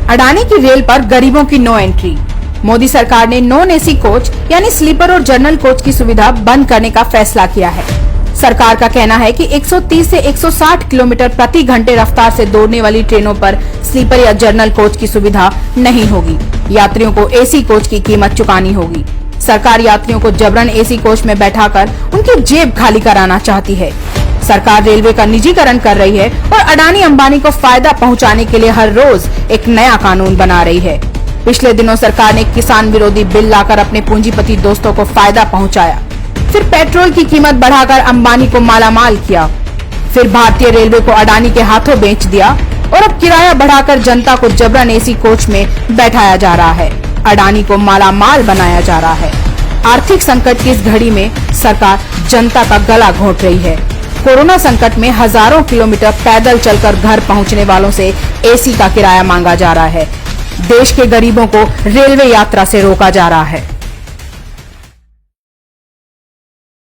अडानी की रेल पर गरीबों की नो एंट्री। मोदी सरकार ने नॉन एसी कोच यानी स्लीपर और जनरल कोच की सुविधा बंद करने का फैसला किया है। सरकार का कहना है कि 130 से 160 किलोमीटर प्रति घंटे रफ्तार से दौड़ने वाली ट्रेनों पर स्लीपर या जनरल कोच की सुविधा नहीं होगी। यात्रियों को एसी कोच की कीमत चुकानी होगी। सरकार यात्रियों को जबरन एसी कोच में बैठाकर उनकी जेब खाली कराना चाहती है। सरकार रेलवे का निजीकरण कर रही है और अडानी अंबानी को फायदा पहुंचाने के लिए हर रोज एक नया कानून बना रही है। पिछले दिनों सरकार ने किसान विरोधी बिल लाकर अपने पूंजीपति दोस्तों को फायदा पहुंचाया, फिर पेट्रोल की कीमत बढ़ाकर अंबानी को मालामाल किया, फिर भारतीय रेलवे को अडानी के हाथों बेच दिया और अब किराया बढ़ाकर जनता को जबरन एसी कोच में बैठाया जा रहा है। अडानी को मालामाल बनाया जा रहा है। आर्थिक संकट की इस घड़ी में सरकार जनता का गला घोंट रही है। कोरोना संकट में हजारों किलोमीटर पैदल चलकर घर पहुंचने वालों से एसी का किराया मांगा जा रहा है। देश के गरीबों को रेलवे यात्रा से रोका जा रहा है।